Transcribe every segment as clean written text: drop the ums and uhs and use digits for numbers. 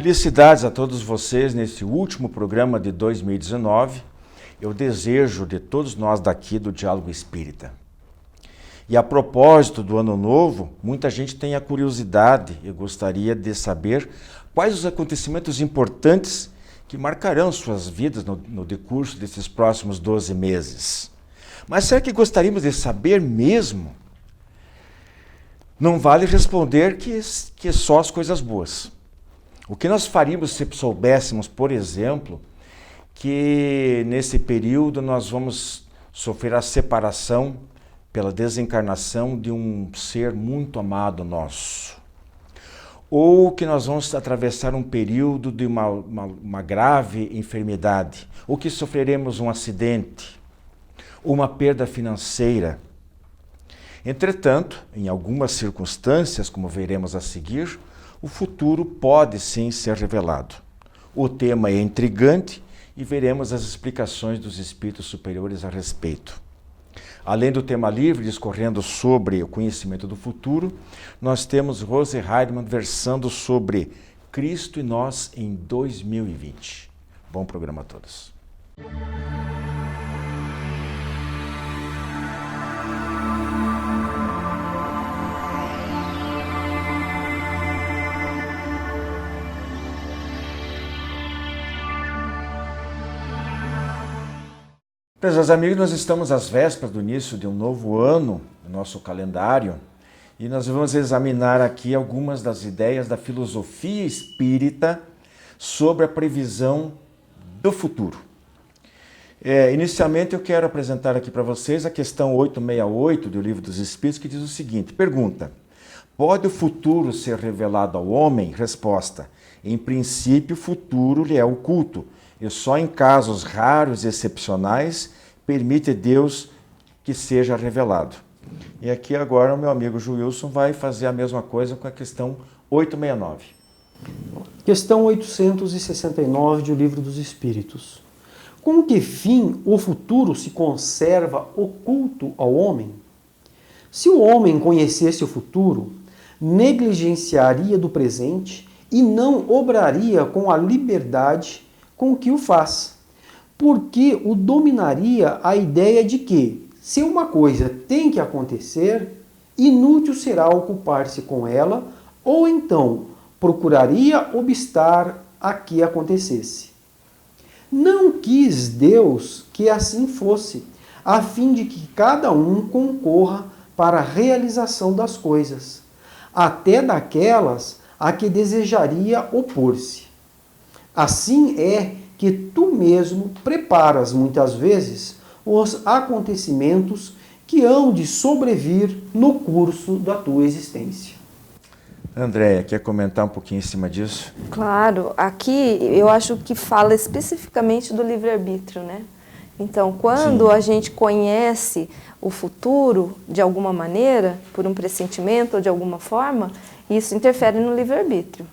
Felicidades a todos vocês nesse último programa de 2019. Eu desejo de todos nós daqui do Diálogo Espírita. E a propósito do Ano Novo, muita gente tem a curiosidade e gostaria de saber quais os acontecimentos importantes que marcarão suas vidas no decurso desses próximos 12 meses. Mas será que gostaríamos de saber mesmo? Não vale responder que só as coisas boas. O que nós faríamos se soubéssemos, por exemplo, que nesse período nós vamos sofrer a separação pela desencarnação de um ser muito amado nosso? Ou que nós vamos atravessar um período de uma grave enfermidade? Ou que sofreremos um acidente? Ou uma perda financeira? Entretanto, em algumas circunstâncias, como veremos a seguir, o futuro pode sim ser revelado. O tema é intrigante e veremos as explicações dos espíritos superiores a respeito. Além do tema livre, discorrendo sobre o conhecimento do futuro, nós temos Rose Heidemann versando sobre Cristo e nós em 2020. Bom programa a todos. Prezados amigos, nós estamos às vésperas do início de um novo ano no nosso calendário e nós vamos examinar aqui algumas das ideias da filosofia espírita sobre a previsão do futuro. Inicialmente eu quero apresentar aqui para vocês a questão 868 do Livro dos Espíritos, que diz o seguinte, pergunta: pode o futuro ser revelado ao homem? Resposta: em princípio o futuro lhe é oculto, e só em casos raros e excepcionais permite Deus que seja revelado. E aqui agora o meu amigo Joilson vai fazer a mesma coisa com a questão 869. Questão 869 do Livro dos Espíritos. Com que fim o futuro se conserva oculto ao homem? Se o homem conhecesse o futuro, negligenciaria do presente e não obraria com a liberdade com que o faz, porque o dominaria a ideia de que, se uma coisa tem que acontecer, inútil será ocupar-se com ela, ou então procuraria obstar a que acontecesse. Não quis Deus que assim fosse, a fim de que cada um concorra para a realização das coisas, até daquelas a que desejaria opor-se. Assim é que tu mesmo preparas muitas vezes os acontecimentos que hão de sobrevir no curso da tua existência. Andréia, quer comentar um pouquinho em cima disso? Claro, aqui eu acho que fala especificamente do livre-arbítrio, né? Então, quando a gente conhece o futuro de alguma maneira, por um pressentimento ou de alguma forma, isso interfere no livre-arbítrio.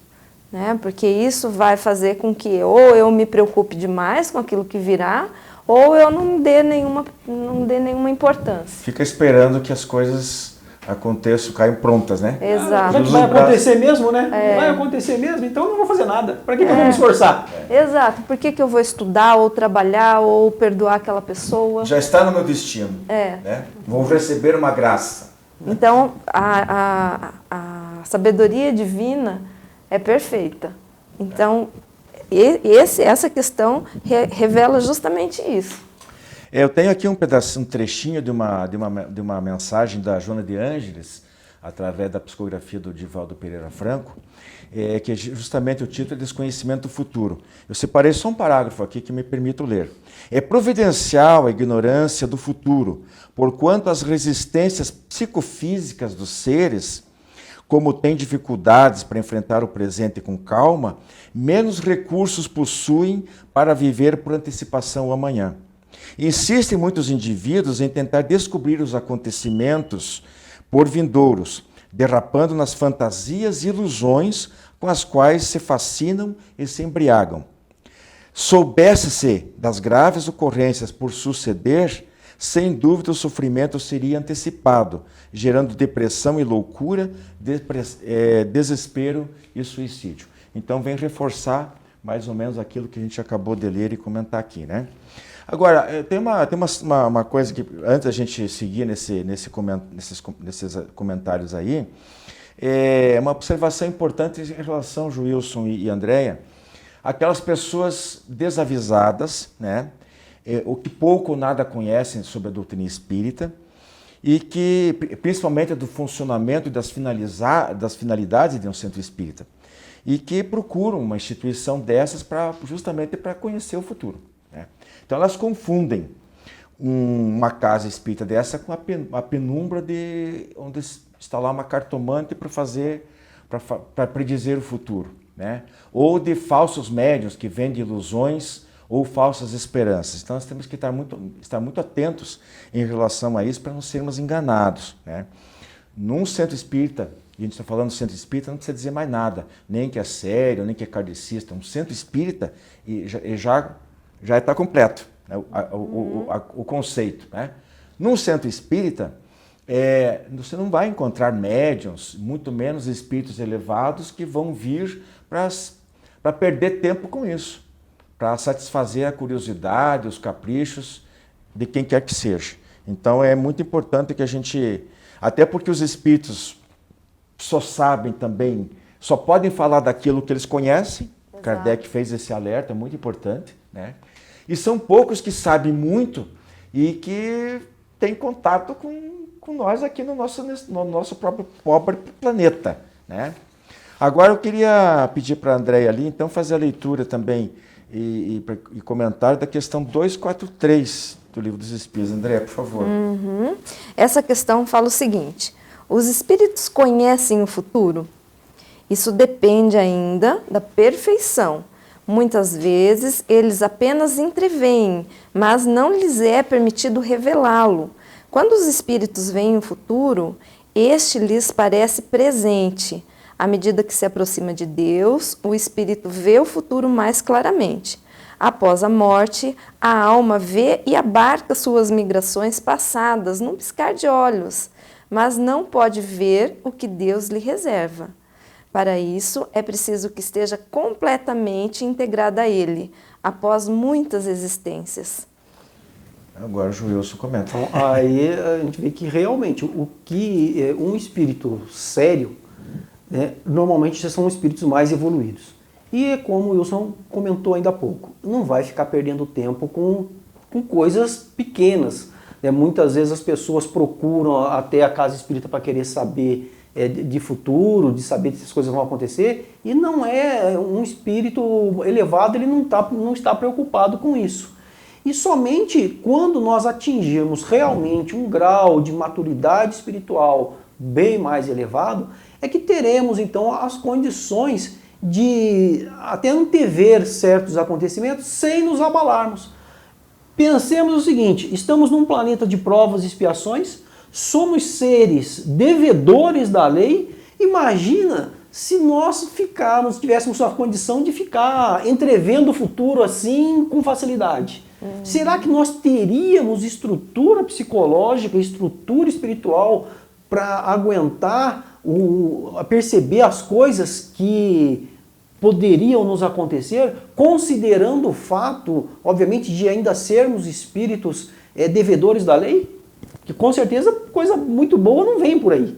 Né? Porque isso vai fazer com que ou eu me preocupe demais com aquilo que virá, ou eu não dê nenhuma importância. Fica esperando que as coisas aconteçam, caem prontas, né? Exato. Já que vai acontecer mesmo, né? Vai acontecer mesmo, então não vou fazer nada. Para que eu vou me esforçar? Exato. Por que eu vou estudar, ou trabalhar, ou perdoar aquela pessoa? Já está no meu destino. Né? Vou receber uma graça. Então, a sabedoria divina é perfeita. Então, essa questão revela justamente isso. Eu tenho aqui um trechinho de uma mensagem da Joana de Ângeles, através da psicografia do Divaldo Pereira Franco, que é justamente o título Desconhecimento do Futuro. Eu separei só um parágrafo aqui que me permito ler. É providencial a ignorância do futuro, porquanto as resistências psicofísicas dos seres, como têm dificuldades para enfrentar o presente com calma, menos recursos possuem para viver por antecipação o amanhã. Insistem muitos indivíduos em tentar descobrir os acontecimentos por vindouros, derrapando nas fantasias e ilusões com as quais se fascinam e se embriagam. Soubesse-se das graves ocorrências por suceder, sem dúvida o sofrimento seria antecipado, gerando depressão e loucura, desespero e suicídio. Então vem reforçar mais ou menos aquilo que a gente acabou de ler e comentar aqui, né? Agora, tem uma coisa que, antes da gente seguir nesses comentários aí, é uma observação importante em relação a Wilson e Andréia, aquelas pessoas desavisadas, né, ou que pouco ou nada conhecem sobre a doutrina espírita, e que, principalmente do funcionamento e das finalidades de um centro espírita, e que procuram uma instituição dessas justamente para conhecer o futuro, né? Então elas confundem uma casa espírita dessa com a penumbra de onde está lá uma cartomante para predizer o futuro, né? Ou de falsos médiuns que vendem ilusões ou falsas esperanças. Então nós temos que estar muito atentos em relação a isso para não sermos enganados, né? Num centro espírita, e a gente está falando de centro espírita, não precisa dizer mais nada, nem que é sério, nem que é kardecista. Um centro espírita já está completo, né? O conceito, né? Num centro espírita, você não vai encontrar médiuns, muito menos espíritos elevados que vão vir para perder tempo com isso, para satisfazer a curiosidade, os caprichos de quem quer que seja. Então é muito importante que a gente, até porque os espíritos só sabem também, só podem falar daquilo que eles conhecem. Exato. Kardec fez esse alerta, muito importante, né? E são poucos que sabem muito e que têm contato com nós aqui no nosso próprio pobre planeta, né? Agora eu queria pedir para a Andréia ali, então, fazer a leitura também e comentário da questão 243 do Livro dos Espíritos. Andréia, por favor. Essa questão fala o seguinte: os espíritos conhecem o futuro? Isso depende ainda da perfeição. Muitas vezes eles apenas entreveem, mas não lhes é permitido revelá-lo. Quando os espíritos veem o futuro, este lhes parece presente. À medida que se aproxima de Deus, o espírito vê o futuro mais claramente. Após a morte, a alma vê e abarca suas migrações passadas num piscar de olhos, mas não pode ver o que Deus lhe reserva. Para isso, é preciso que esteja completamente integrada a Ele, após muitas existências. Agora o Wilson comenta. Então, aí a gente vê que realmente o que um espírito sério, né, normalmente são espíritos mais evoluídos. E é como o Wilson comentou ainda há pouco, não vai ficar perdendo tempo com coisas pequenas, né? Muitas vezes as pessoas procuram até a casa espírita para querer saber de futuro, de saber se as coisas vão acontecer, e não é um espírito elevado, ele não está preocupado com isso. E somente quando nós atingirmos realmente um grau de maturidade espiritual bem mais elevado, é que teremos então as condições de até antever certos acontecimentos sem nos abalarmos. Pensemos o seguinte: estamos num planeta de provas e expiações, somos seres devedores da lei. Imagina se nós tivéssemos a condição de ficar entrevendo o futuro assim com facilidade. Será que nós teríamos estrutura psicológica, estrutura espiritual para aguentar perceber as coisas que poderiam nos acontecer, considerando o fato, obviamente, de ainda sermos espíritos devedores da lei? Que com certeza coisa muito boa não vem por aí.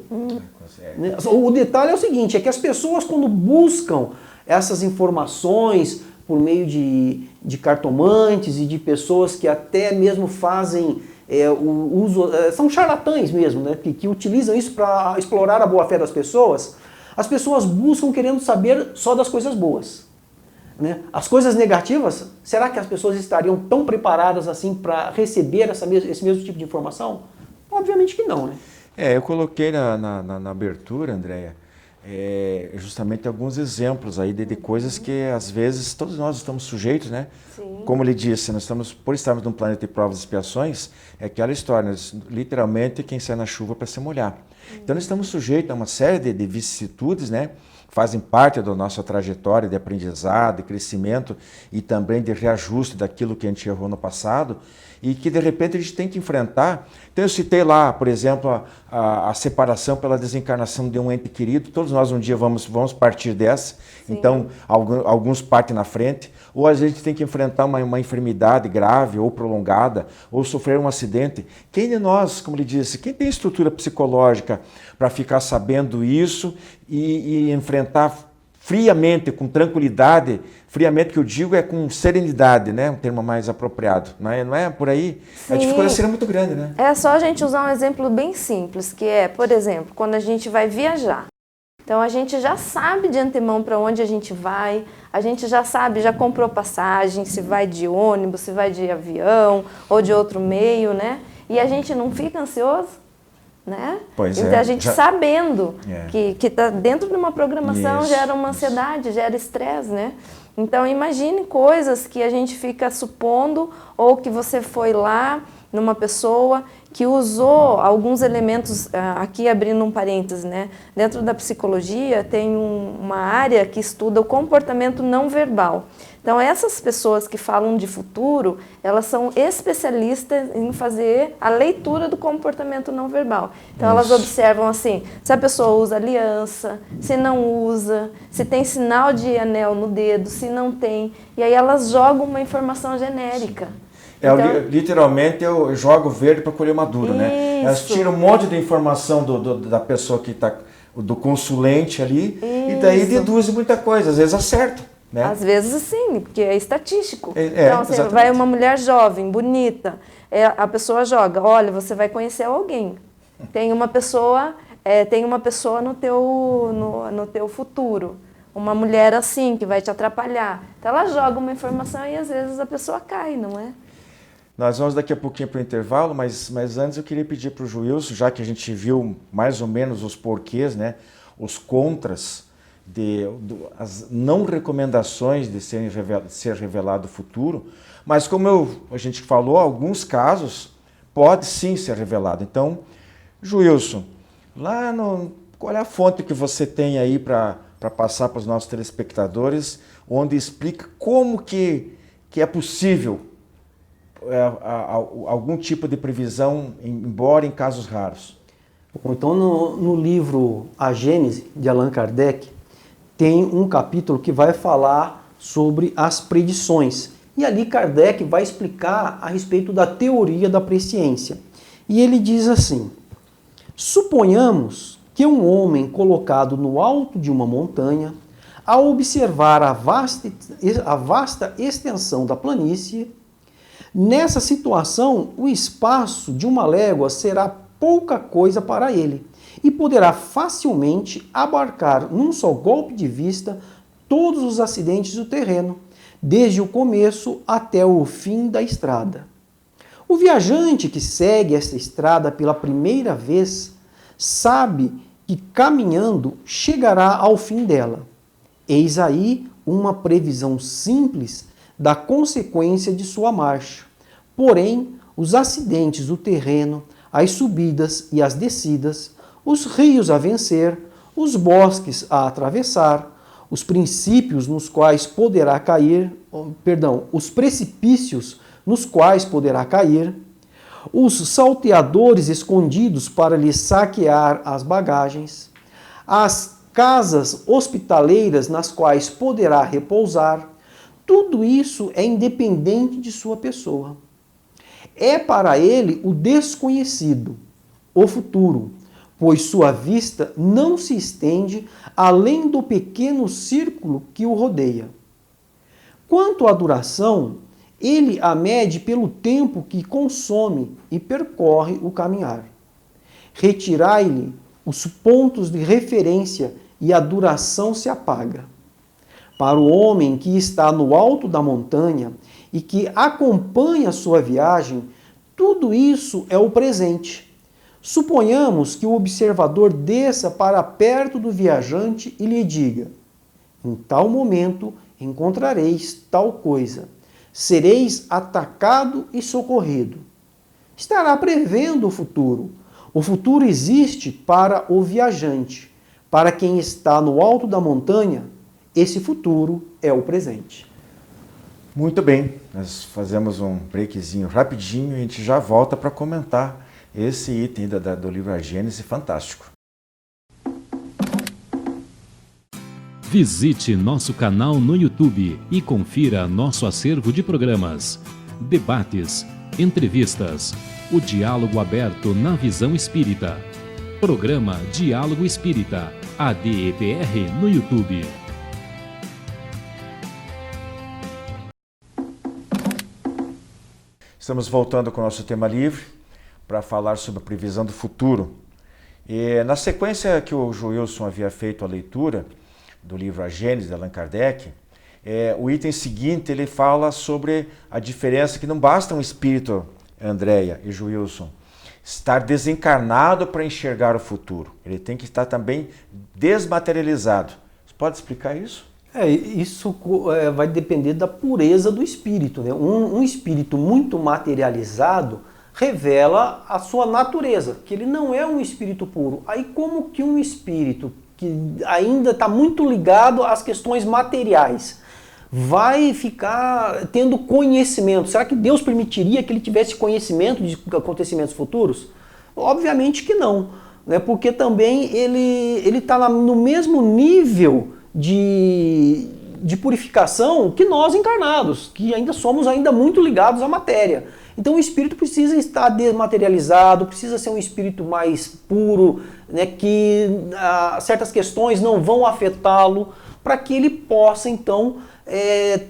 O detalhe é o seguinte, é que as pessoas, quando buscam essas informações por meio de cartomantes e de pessoas que até mesmo fazem o uso, são charlatães mesmo, né, que utilizam isso para explorar a boa-fé das pessoas, as pessoas buscam querendo saber só das coisas boas, né? As coisas negativas, será que as pessoas estariam tão preparadas assim para receber esse mesmo tipo de informação? Obviamente que não, né? Eu coloquei na abertura, Andréia, justamente alguns exemplos aí de coisas que às vezes todos nós estamos sujeitos, né? Sim. Como ele disse, por estarmos num planeta de provas e expiações, é aquela história, literalmente quem sai na chuva para se molhar. Então nós estamos sujeitos a uma série de vicissitudes, né? fazem parte da nossa trajetória de aprendizado, de crescimento e também de reajuste daquilo que a gente errou no passado e que de repente a gente tem que enfrentar. Então eu citei lá, por exemplo, a separação pela desencarnação de um ente querido. Todos nós um dia vamos partir dessa. Sim. Então alguns partem na frente. Ou a gente tem que enfrentar uma enfermidade grave ou prolongada, ou sofrer um acidente. Quem de nós, como ele disse, quem tem estrutura psicológica para ficar sabendo isso e enfrentar friamente, com tranquilidade, friamente que eu digo é com serenidade, né? Um termo mais apropriado, não é por aí? Sim. A dificuldade seria muito grande, né? É só a gente usar um exemplo bem simples, que é, por exemplo, quando a gente vai viajar. Então a gente já sabe de antemão para onde a gente vai, a gente já sabe, já comprou passagem, se vai de ônibus, se vai de avião ou de outro meio, né? E a gente não fica ansioso, né? Pois então a gente sabendo que está dentro de uma programação gera uma ansiedade, gera estresse, né? Então imagine coisas que a gente fica supondo ou que você foi lá numa pessoa que usou alguns elementos, aqui abrindo um parênteses, né? Dentro da psicologia tem uma área que estuda o comportamento não verbal. Então essas pessoas que falam de futuro, elas são especialistas em fazer a leitura do comportamento não verbal. Então elas observam assim, se a pessoa usa aliança, se não usa, se tem sinal de anel no dedo, se não tem, e aí elas jogam uma informação genérica. Então, literalmente eu jogo verde para colher maduro, né? Elas tiram um monte de informação da pessoa que está, do consulente ali, e daí deduzem muita coisa, às vezes acertam, né? Às vezes sim, porque é estatístico. Então, você vai uma mulher jovem, bonita, a pessoa joga, olha, você vai conhecer alguém. Tem uma pessoa no teu futuro. Uma mulher assim, que vai te atrapalhar. Então ela joga uma informação e às vezes a pessoa cai, não é? Nós vamos daqui a pouquinho para o intervalo, mas antes eu queria pedir para o Joilson, já que a gente viu mais ou menos os porquês, né, os contras, as não recomendações de ser revelado o futuro, mas como a gente falou, alguns casos pode sim ser revelado. Então, Joilson, qual é a fonte que você tem aí para passar para os nossos telespectadores, onde explica como que é possível algum tipo de previsão, embora em casos raros? Então, no livro A Gênese, de Allan Kardec, tem um capítulo que vai falar sobre as predições. E ali Kardec vai explicar a respeito da teoria da presciência. E ele diz assim: suponhamos que um homem colocado no alto de uma montanha, ao observar a vasta extensão da planície, nessa situação, o espaço de uma légua será pouca coisa para ele e poderá facilmente abarcar num só golpe de vista todos os acidentes do terreno, desde o começo até o fim da estrada. O viajante que segue esta estrada pela primeira vez sabe que caminhando chegará ao fim dela. Eis aí uma previsão simples da consequência de sua marcha. Porém, os acidentes do terreno, as subidas e as descidas, os rios a vencer, os bosques a atravessar, os precipícios nos quais poderá cair, os salteadores escondidos para lhe saquear as bagagens, as casas hospitaleiras nas quais poderá repousar, tudo isso é independente de sua pessoa. É para ele o desconhecido, o futuro, pois sua vista não se estende além do pequeno círculo que o rodeia. Quanto à duração, ele a mede pelo tempo que consome e percorre o caminhar. Retirai-lhe os pontos de referência e a duração se apaga. Para o homem que está no alto da montanha e que acompanha sua viagem, tudo isso é o presente. Suponhamos que o observador desça para perto do viajante e lhe diga: em tal momento encontrareis tal coisa, sereis atacado e socorrido. Estará prevendo o futuro. O futuro existe para o viajante. Para quem está no alto da montanha, esse futuro é o presente. Muito bem, nós fazemos um breakzinho rapidinho e a gente já volta para comentar esse item do livro A Gênese fantástico. Visite nosso canal no YouTube e confira nosso acervo de programas, debates, entrevistas, o diálogo aberto na visão espírita. Programa Diálogo Espírita, ADEPR no YouTube. Estamos voltando com o nosso tema livre para falar sobre a previsão do futuro. E na sequência que o Joilson havia feito a leitura do livro A Gênese, de Allan Kardec, o item seguinte ele fala sobre a diferença que não basta um espírito, Andréia e Joilson, estar desencarnado para enxergar o futuro. Ele tem que estar também desmaterializado. Você pode explicar isso? Isso vai depender da pureza do espírito, né? Um espírito muito materializado revela a sua natureza, que ele não é um espírito puro. Aí como que um espírito que ainda está muito ligado às questões materiais vai ficar tendo conhecimento? Será que Deus permitiria que ele tivesse conhecimento de acontecimentos futuros? Obviamente que não, né? Porque também ele está no mesmo nível de purificação que nós encarnados, que ainda somos muito ligados à matéria. Então o espírito precisa estar desmaterializado, precisa ser um espírito mais puro, né, que certas questões não vão afetá-lo, para que ele possa então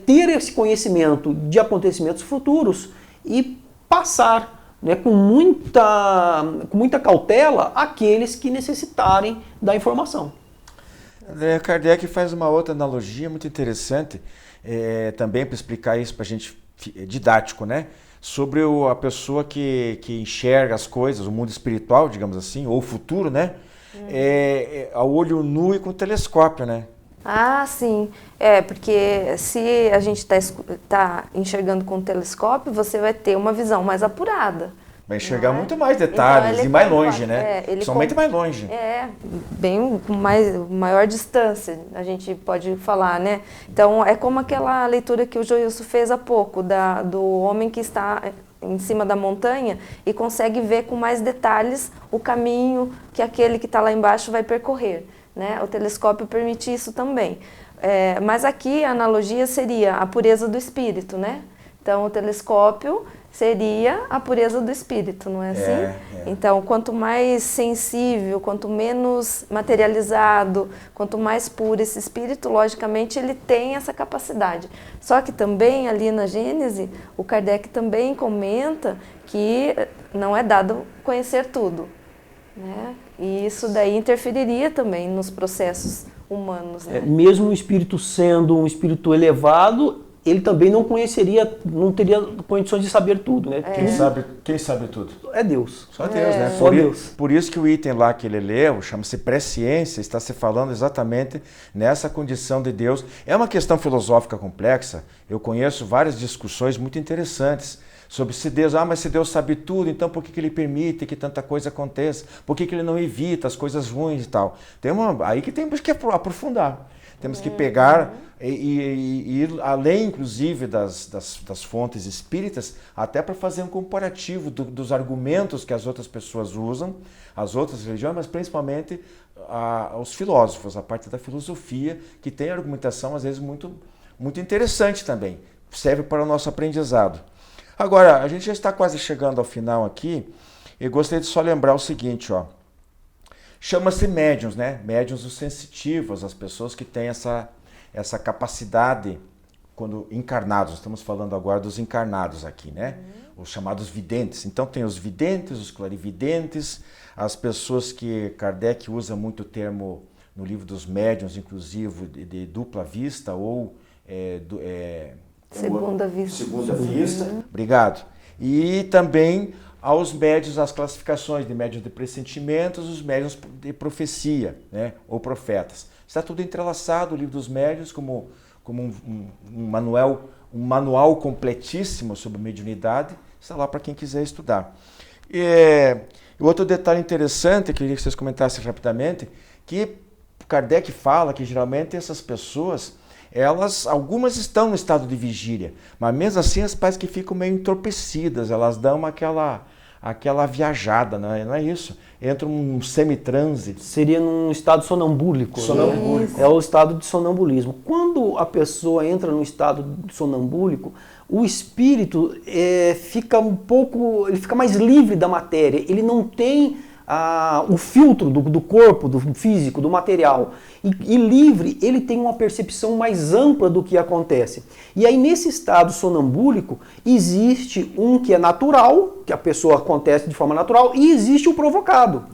ter esse conhecimento de acontecimentos futuros e passar, né, com muita cautela aqueles que necessitarem da informação. Kardec faz uma outra analogia muito interessante, também para explicar isso para a gente, didático, né? Sobre a pessoa que enxerga as coisas, o mundo espiritual, digamos assim, ou o futuro, né? Ao olho nu e com o telescópio, né? Ah, sim. Porque se a gente tá enxergando com o telescópio, você vai ter uma visão mais apurada. Vai enxergar muito mais detalhes então, e mais longe, né? Somente mais longe. Bem com maior distância, a gente pode falar, né? Então, é como aquela leitura que o Joilson fez há pouco, do homem que está em cima da montanha e consegue ver com mais detalhes o caminho que aquele que está lá embaixo vai percorrer, né? O telescópio permite isso também. Mas aqui a analogia seria a pureza do espírito, né? Então, o telescópio seria a pureza do espírito, não é assim? Então, quanto mais sensível, quanto menos materializado, quanto mais puro esse espírito, logicamente ele tem essa capacidade. Só que também ali na Gênese, o Kardec também comenta que não é dado conhecer tudo, né? E isso daí interferiria também nos processos humanos, né? Mesmo o espírito sendo um espírito elevado, ele também não teria condições de saber tudo, né? Quem sabe tudo? É Deus. Só Deus, né? Só Deus. Por isso que o item lá que ele leu, chama-se presciência, está se falando exatamente nessa condição de Deus. É uma questão filosófica complexa. Eu conheço várias discussões muito interessantes sobre se Deus, mas se Deus sabe tudo, então por que ele permite que tanta coisa aconteça? Por que ele não evita as coisas ruins e tal? Aí que temos que aprofundar. Temos que pegar e ir além, inclusive, das fontes espíritas, até para fazer um comparativo dos argumentos que as outras pessoas usam, as outras religiões, mas principalmente os filósofos, a parte da filosofia, que tem argumentação, às vezes, muito, muito interessante também. Serve para o nosso aprendizado. Agora, a gente já está quase chegando ao final aqui, e gostaria de só lembrar o seguinte, ó. Chama-se médiuns, né? Médiuns os sensitivos, as pessoas que têm essa capacidade quando encarnados. Estamos falando agora dos encarnados aqui, né? Os chamados videntes. Então tem os videntes, os clarividentes, as pessoas que Kardec usa muito o termo no livro dos médiuns, inclusive de dupla vista ou segunda vista. Segunda vista. Obrigado. E também aos médiuns, as classificações de médiuns de pressentimentos, os médiuns de profecia, né, ou profetas. Está tudo entrelaçado, o livro dos médiuns, como um manual completíssimo sobre mediunidade, está lá para quem quiser estudar. E outro detalhe interessante, que eu queria que vocês comentassem rapidamente, que Kardec fala que geralmente essas pessoas, algumas estão no estado de vigília, mas mesmo assim parece que ficam meio entorpecidas, elas dão aquela viajada, não é isso? Entra um semitranse. Seria num estado sonambúlico. Sonambúlico. Né? É o estado de sonambulismo. Quando a pessoa entra no estado sonambúlico, o espírito fica ele fica mais livre da matéria, ele não tem o filtro do corpo, do físico, do material. E livre, ele tem uma percepção mais ampla do que acontece. E aí, nesse estado sonambúlico, existe um que é natural, que a pessoa acontece de forma natural, e existe o provocado.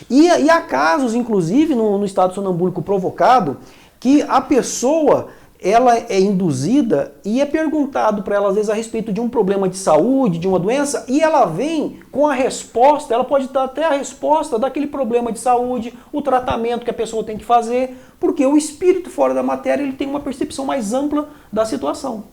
E há casos, inclusive, no estado sonambúlico provocado, que a pessoa ela é induzida e é perguntado para ela, às vezes, a respeito de um problema de saúde, de uma doença, e ela vem com a resposta, ela pode dar até a resposta daquele problema de saúde, o tratamento que a pessoa tem que fazer, porque o espírito fora da matéria ele tem uma percepção mais ampla da situação.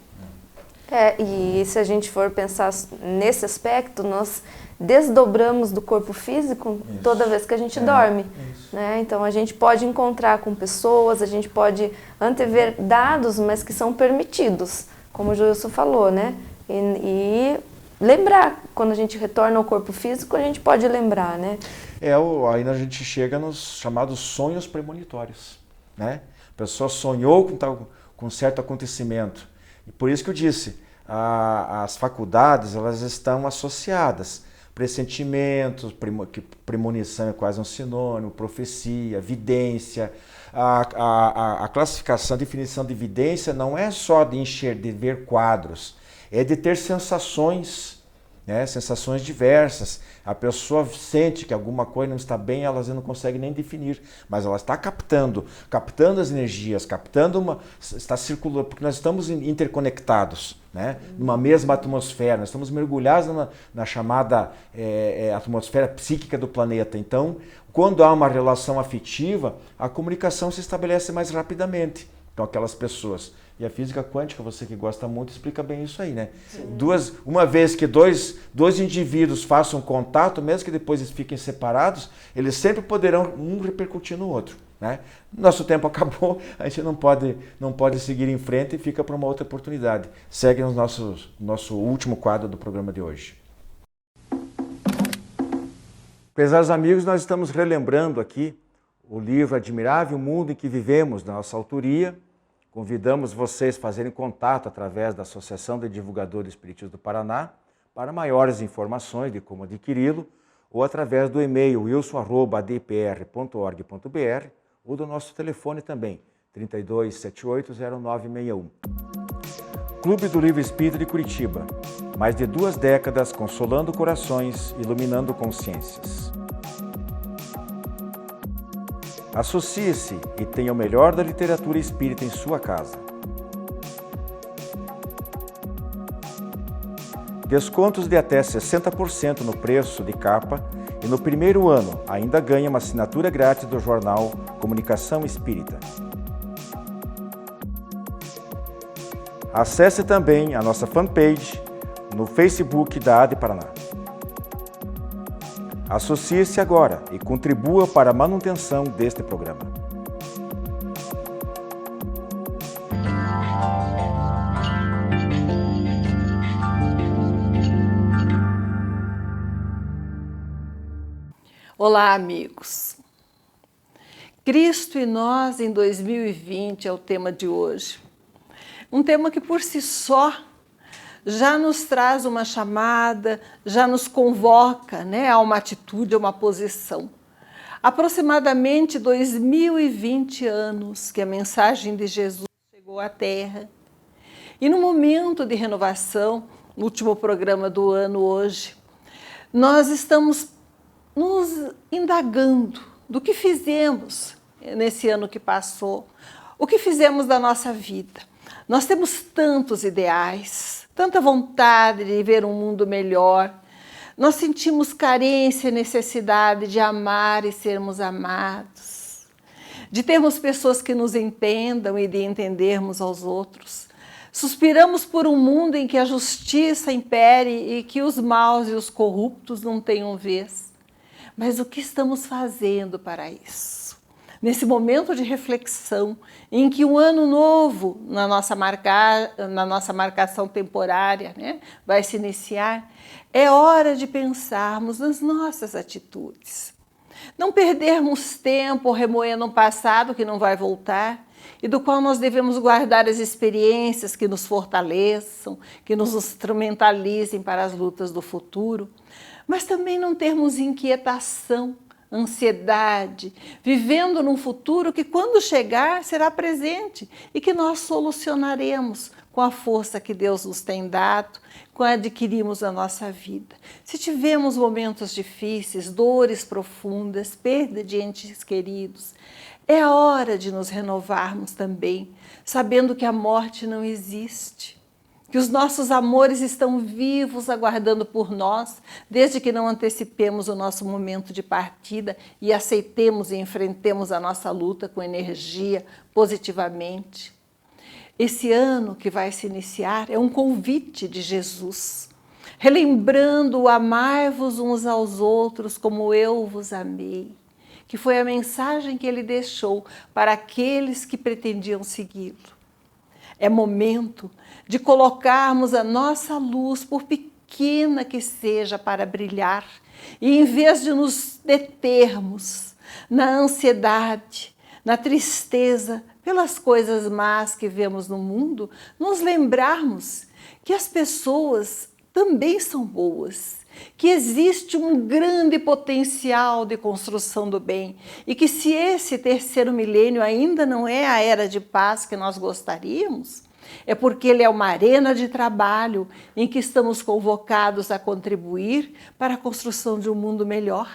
E se a gente for pensar nesse aspecto, nós desdobramos do corpo físico toda vez que a gente dorme. Né? Então a gente pode encontrar com pessoas, a gente pode antever dados, mas que são permitidos, como o Joilson falou, né? E lembrar, quando a gente retorna ao corpo físico, a gente pode lembrar, né? Aí a gente chega nos chamados sonhos premonitórios, né? A pessoa sonhou com certo acontecimento. E por isso que eu disse, as faculdades elas estão associadas. Pressentimentos, premonição é quase um sinônimo, profecia, vidência. A classificação, a definição de vidência não é só de ver quadros, é de ter sensações, né? Sensações diversas. A pessoa sente que alguma coisa não está bem, ela não consegue nem definir, mas ela está captando as energias, está circulando, porque nós estamos interconectados, né? Numa mesma atmosfera, nós estamos mergulhados na chamada atmosfera psíquica do planeta. Então, quando há uma relação afetiva, a comunicação se estabelece mais rapidamente. Então, aquelas pessoas. E a física quântica, você que gosta muito, explica bem isso aí, né? Uma vez que dois indivíduos façam contato, mesmo que depois eles fiquem separados, eles sempre poderão um repercutir no outro, né? Nosso tempo acabou, a gente não pode seguir em frente e fica para uma outra oportunidade. Segue o nosso último quadro do programa de hoje. Prezados amigos, nós estamos relembrando aqui o livro Admirável Mundo em que Vivemos, da nossa autoria. Convidamos vocês a fazerem contato através da Associação de Divulgadores Espíritas do Paraná para maiores informações de como adquiri-lo ou através do e-mail wilson@adpr.org.br ou do nosso telefone também, 32780961. Clube do Livro Espírita de Curitiba. Mais de 2 décadas consolando corações, iluminando consciências. Associe-se e tenha o melhor da literatura espírita em sua casa. Descontos de até 60% no preço de capa e no primeiro ano ainda ganha uma assinatura grátis do jornal Comunicação Espírita. Acesse também a nossa fanpage no Facebook da AD Paraná. Associe-se agora e contribua para a manutenção deste programa. Olá, amigos. Cristo e nós em 2020 é o tema de hoje. Um tema que por si só já nos traz uma chamada, já nos convoca, né, a uma atitude, a uma posição. Aproximadamente 2020 anos que a mensagem de Jesus chegou à Terra. E no momento de renovação, no último programa do ano hoje, nós estamos nos indagando do que fizemos nesse ano que passou, o que fizemos da nossa vida. Nós temos tantos ideais, tanta vontade de ver um mundo melhor. Nós sentimos carência e necessidade de amar e sermos amados, de termos pessoas que nos entendam e de entendermos aos outros. Suspiramos por um mundo em que a justiça impere e que os maus e os corruptos não tenham vez. Mas o que estamos fazendo para isso? nesse momento de reflexão, em que um ano novo na nossa marcação temporária, né, vai se iniciar, é hora de pensarmos nas nossas atitudes. Não perdermos tempo remoendo um passado que não vai voltar e do qual nós devemos guardar as experiências que nos fortaleçam, que nos instrumentalizem para as lutas do futuro, mas também não termos inquietação, ansiedade, vivendo num futuro que quando chegar será presente e que nós solucionaremos com a força que Deus nos tem dado, quando adquirimos a nossa vida. Se tivermos momentos difíceis, dores profundas, perda de entes queridos, é a hora de nos renovarmos também, sabendo que a morte não existe, que os nossos amores estão vivos aguardando por nós, desde que não antecipemos o nosso momento de partida e aceitemos e enfrentemos a nossa luta com energia, positivamente. Esse ano que vai se iniciar é um convite de Jesus, relembrando o amai-vos uns aos outros como eu vos amei, que foi a mensagem que ele deixou para aqueles que pretendiam segui-lo. É momento de colocarmos a nossa luz, por pequena que seja, para brilhar, e em vez de nos determos na ansiedade, na tristeza, pelas coisas más que vemos no mundo, nos lembrarmos que as pessoas também são boas, que existe um grande potencial de construção do bem e que se esse terceiro milênio ainda não é a era de paz que nós gostaríamos, é porque ele é uma arena de trabalho em que estamos convocados a contribuir para a construção de um mundo melhor.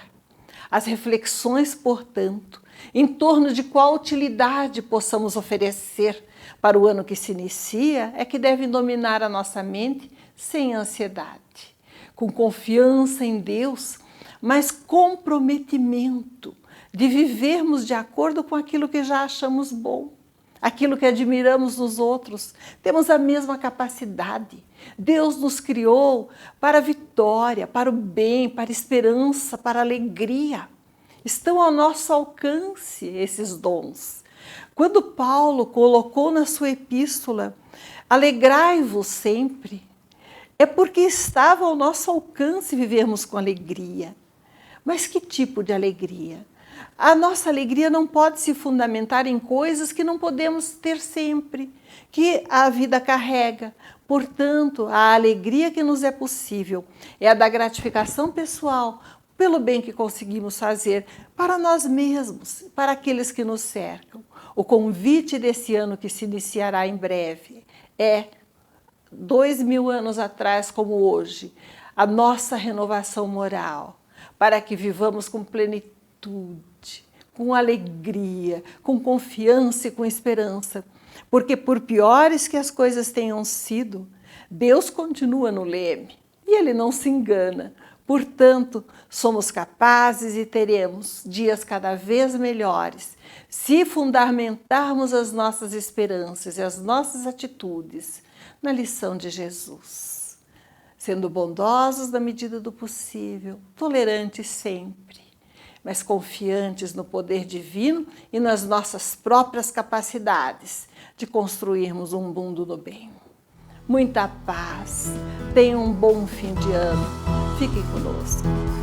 As reflexões, portanto, em torno de qual utilidade possamos oferecer para o ano que se inicia, é que devem dominar a nossa mente sem ansiedade, com confiança em Deus, mas comprometimento de vivermos de acordo com aquilo que já achamos bom, aquilo que admiramos nos outros. Temos a mesma capacidade. Deus nos criou para a vitória, para o bem, para a esperança, para a alegria. Estão ao nosso alcance esses dons. Quando Paulo colocou na sua epístola, alegrai-vos sempre, é porque estava ao nosso alcance vivermos com alegria. Mas que tipo de alegria? A nossa alegria não pode se fundamentar em coisas que não podemos ter sempre, que a vida carrega. Portanto, a alegria que nos é possível é a da gratificação pessoal, pelo bem que conseguimos fazer para nós mesmos, para aqueles que nos cercam. O convite desse ano que se iniciará em breve é, 2000 anos atrás como hoje, a nossa renovação moral, para que vivamos com plenitude, com alegria, com confiança e com esperança. Porque por piores que as coisas tenham sido, Deus continua no leme e Ele não se engana. Portanto, somos capazes e teremos dias cada vez melhores se fundamentarmos as nossas esperanças e as nossas atitudes na lição de Jesus, sendo bondosos na medida do possível, tolerantes sempre, mas confiantes no poder divino e nas nossas próprias capacidades de construirmos um mundo do bem. Muita paz, tenham um bom fim de ano. Fiquem conosco.